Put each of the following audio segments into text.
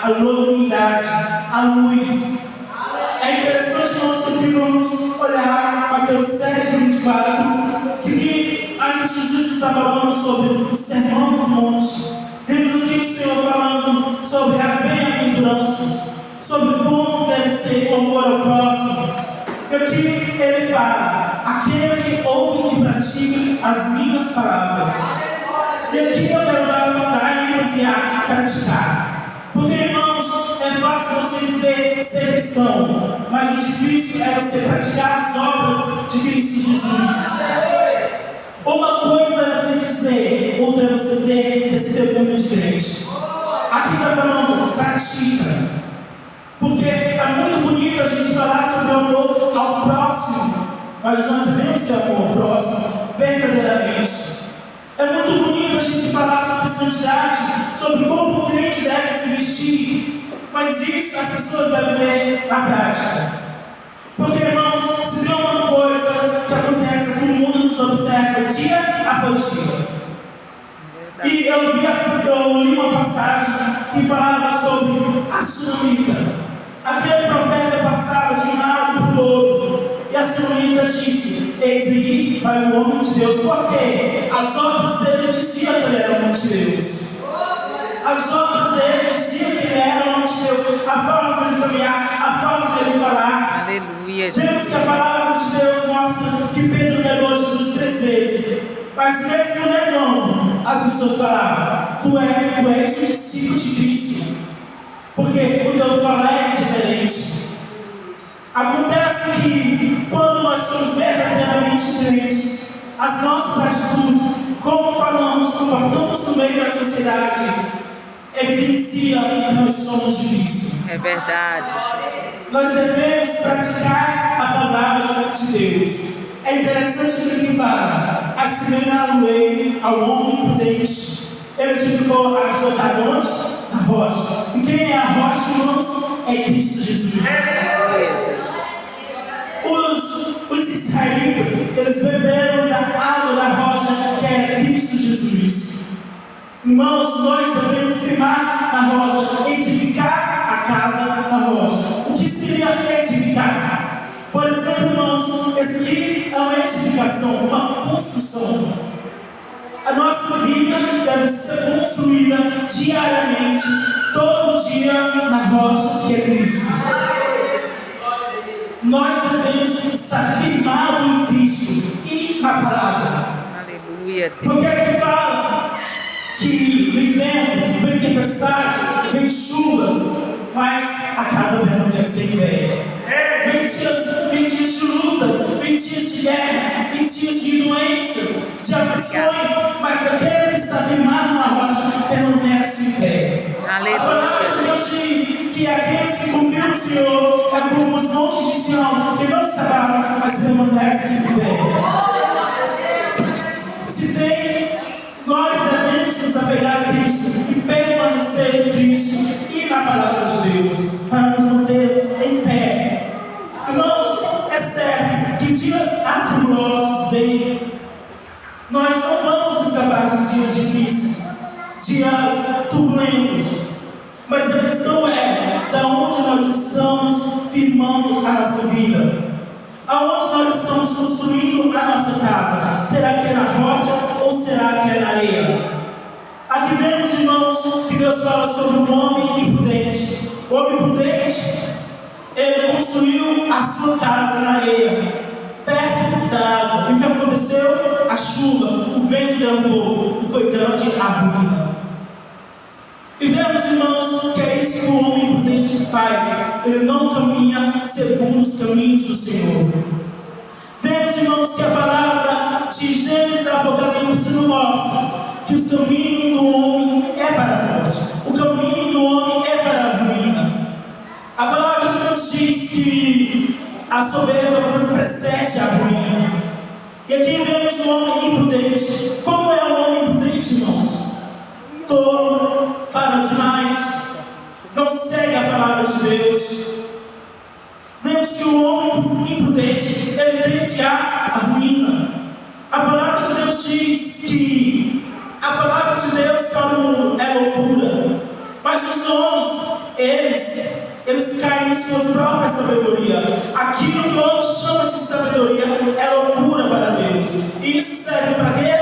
a longanimidade, a luz. É interessante nós que vamos olhar Mateus 7:24, que ainda Jesus está falando sobre o sermão do monte. Vemos aqui o Senhor falando sobre as bem-aventuranças, sobre como deve ser o amor ao próximo. E aqui ele fala: aquele que ouve e pratica as minhas palavras. E aqui eu quero dar ênfase a praticar. Porque, irmãos, é fácil você dizer ser cristão, mas o difícil é você praticar as obras de Cristo Jesus. Uma coisa é você dizer, outra é você ter testemunho de crente. Aqui está falando, pratica. Porque é muito bonito a gente falar sobre o amor ao próximo, mas nós devemos ter amor ao próximo verdadeiramente. É muito bonito a gente falar sobre santidade, sobre como o crente deve se vestir, mas isso as pessoas devem ver na prática. Porque, irmãos, se tem uma coisa que acontece que o mundo nos observa dia após dia. E eu li uma passagem que falava sobre a sunamita. Aquele profeta passava de um lado para o outro, e a sunamita disse: eis aí vai o homem de Deus. Por quê? As obras dele diziam que ele era o homem de Deus. As obras dele diziam que ele era o homem de Deus. A forma dele caminhar, a forma dele falar. Aleluia. Vemos que a palavra de Deus mostra que Pedro negou Jesus 3 vezes. Mas mesmo negando, as pessoas falavam: tu és o discípulo de Cristo, porque o teu falar é diferente. Acontece que quando nós somos verdadeiramente crentes, as nossas atitudes, como falamos, comportamos no meio da sociedade, evidencia que nós somos de Cristo. É verdade, Jesus. Nós devemos praticar a palavra de Deus. É interessante que aqui fala: assemelhar-lo-ei ao homem prudente. Ele edificou a sua casa onde? Na rocha. E quem é a rocha, irmãos? É Cristo Jesus. Os israelitas, eles beberam da água da rocha que era Cristo Jesus. Irmãos, nós devemos firmar na rocha, edificar a casa na rocha. O que seria edificar? Por exemplo, irmãos, esse aqui é uma edificação, uma construção. A nossa vida deve ser construída diariamente, todo dia, na rocha que é Cristo. Nós devemos estar firmados em Cristo e na palavra. Aleluia. Porque aqui fala que vem vento, vem tempestade, vem chuvas, mas a casa permanece em pé. Vem dias de lutas, vem dias de guerra, vem dias de doenças, de aflições, mas aquele que está firmado na rocha permanece em pé. Aleluia. A palavra de Deus diz que aqueles que confiam no Senhor é como os montes de Sião, que não se abalam, mas permanecem em pé. Nós devemos nos apegar a Cristo e permanecer em Cristo e na palavra de Deus, para nos mantermos em pé. Irmãos, é certo que dias atribulosos vêm. Nós não vamos escapar de dias difíceis, dias turbulentos. Mas a questão é, da onde nós estamos firmando a nossa vida? Aonde nós estamos construindo a nossa casa? Será que é na rocha ou será que é na areia? Aqui vemos, irmãos, que Deus fala sobre um homem imprudente. O homem prudente, ele construiu a sua casa na areia, perto da água. E o que aconteceu? A chuva, o vento derrubou, e foi grande a ruína. E vemos, irmãos, que é isso que o homem prudente faz. Ele não caminha segundo os caminhos do Senhor. Vemos, irmãos, que a palavra de Gênesis e Apocalipse nos mostra que os caminhos do homem é para a morte, o caminho do homem é para a ruína. A palavra de Deus diz que a soberba precede a ruína. E aqui vemos o homem imprudente. Como é o homem imprudente, irmãos? Tolo, fala demais, não segue a palavra de Deus. Vemos que o homem imprudente, ele tende à ruína. A palavra de Deus diz que a palavra de Deus para o mundo é loucura, mas os homens, eles caem em sua própria sabedoria. Aquilo que o homem chama de sabedoria é loucura para Deus. E isso serve para quê?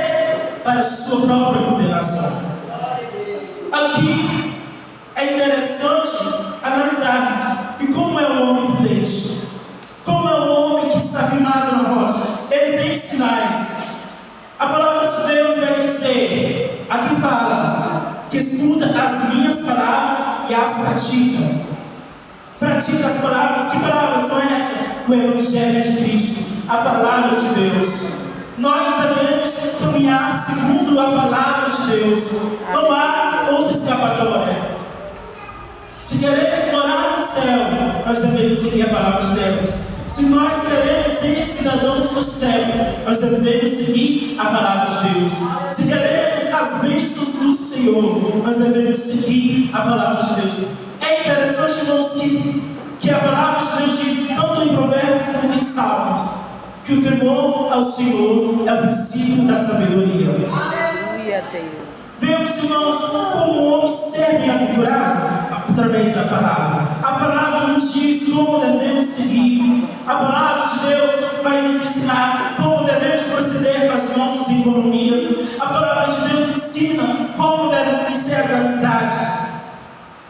Para a sua própria condenação. Aqui é interessante analisarmos e como é o homem prudente. Como é o homem que está firmado na rocha. Ele tem sinais. A palavra de Deus vai dizer, aqui fala, que escuta as minhas palavras e as pratica. Pratica as palavras. Que palavras são essas? O Evangelho de Cristo, a palavra de Deus. Nós devemos caminhar segundo a palavra de Deus. Não há outra escapatória. Se queremos morar no céu, nós devemos seguir a palavra de Deus. Se nós queremos ser cidadãos do céu, nós devemos seguir a palavra de Deus. Se queremos as bênçãos do Senhor, nós devemos seguir a palavra de Deus. É interessante, irmãos, que a palavra de Deus diz, tanto em Provérbios como em Salmos, que o temor ao Senhor é o princípio da sabedoria. Aleluia, Deus. Vemos, irmãos, como o homem ser bem-aventurado através da palavra. A palavra nos diz como devemos seguir. A palavra de Deus vai nos ensinar como devemos proceder com as nossas economias. A palavra de Deus ensina como devem ser as amizades.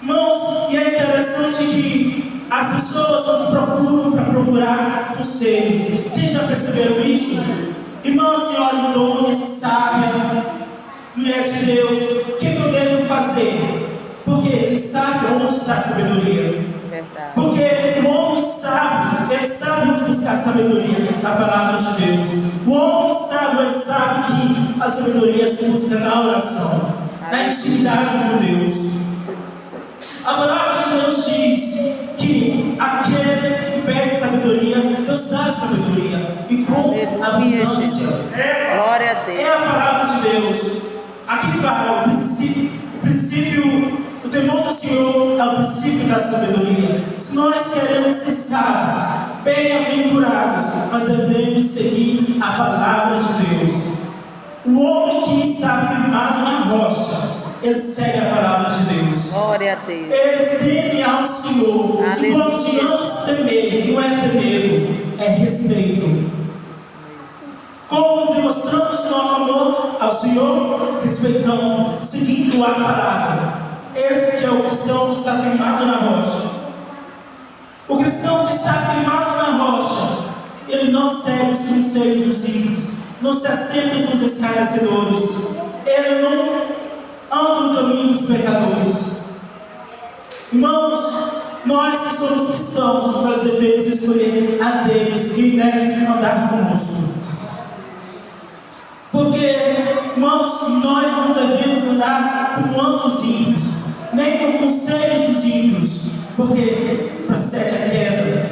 Irmãos, e é interessante que as pessoas nos procuram para procurar conselhos. Vocês já perceberam isso? Irmã senhora idônea, sábia, mulher de Deus, o que eu devo fazer? Porque ele sabe onde está a sabedoria. Verdade. Porque o homem sábio, ele sabe onde buscar a sabedoria na palavra de Deus. O homem sábio, ele sabe que a sabedoria se busca na oração, na intimidade com Deus. A palavra de Deus diz que aquele que pede sabedoria, Deus dá sabedoria, e com abundância. Glória a Deus. É a palavra de Deus. Aqui fala o princípio, o temor do Senhor é o princípio da sabedoria. Se nós queremos ser sábios, bem-aventurados, nós devemos seguir a palavra de Deus. O homem que está firmado na rocha, ele segue a palavra de Deus. Glória a Deus. Ele teme ao Senhor. Aleluia. E quando digamos temer, não é ter medo, é respeito. Como demonstramos nosso amor ao Senhor? Respeitando, seguindo a palavra. Esse que é o cristão que está firmado na rocha. O cristão que está firmado na rocha, ele não segue os conselhos dos ímpios, não se assenta com os escarnecedores, ele não anda no caminho dos pecadores. Irmãos, nós que somos cristãos, nós devemos escolher a Deus quem deve andar conosco. Porque, irmãos, nós não devemos andar como andam os ímpios, nem no conselho dos ímpios, porque procede a queda.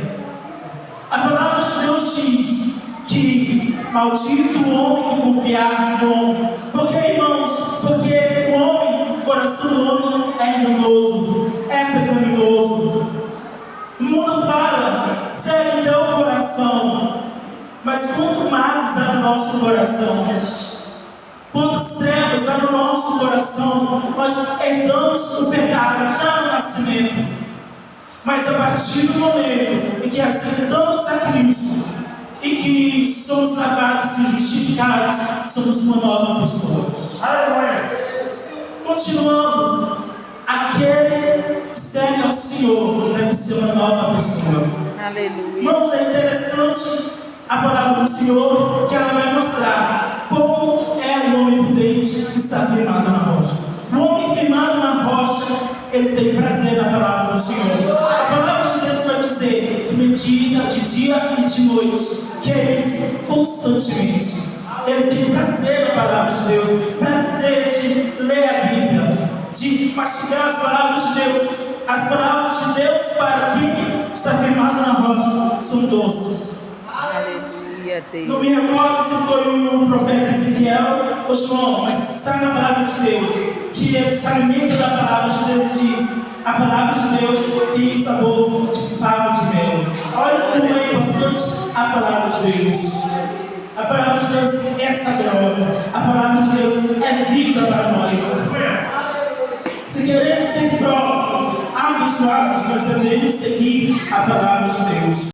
A palavra de Deus diz que maldito o homem que confiar no homem. Por que, irmãos? Porque o homem, o coração do homem é enganoso, é pecaminoso. O mundo fala, segue o teu coração, mas quanto males há no nosso coração, quantas trevas há no nosso coração. Nós herdamos o pecado já no nascimento. Mas a partir do momento em que aceitamos a Cristo e que somos lavados e justificados, somos uma nova pessoa. Continuando, aquele que segue ao Senhor deve ser uma nova pessoa. Aleluia. Irmãos, é interessante a palavra do Senhor, que ela vai mostrar como é o homem prudente que está firmado na rocha. O homem firmado na rocha, ele tem prazer na palavra do Senhor. A palavra de Deus vai dizer que medita de dia e de noite, que é isso, constantemente. Ele tem prazer na palavra de Deus, prazer de ler a Bíblia, de mastigar as palavras de Deus. As palavras de Deus para quem está firmado na rocha são doces. Aleluia, Deus. Não me recordo se foi o profeta Ezequiel ou João, mas está na palavra de Deus, que ele se alimenta da palavra de Deus e diz: a palavra de Deus tem sabor de fava de mel. Olha como é importante a palavra de Deus. A palavra de Deus é saborosa, a palavra de Deus é vida para nós. Se queremos ser próximos, abençoados abençoados, nós devemos seguir a palavra de Deus.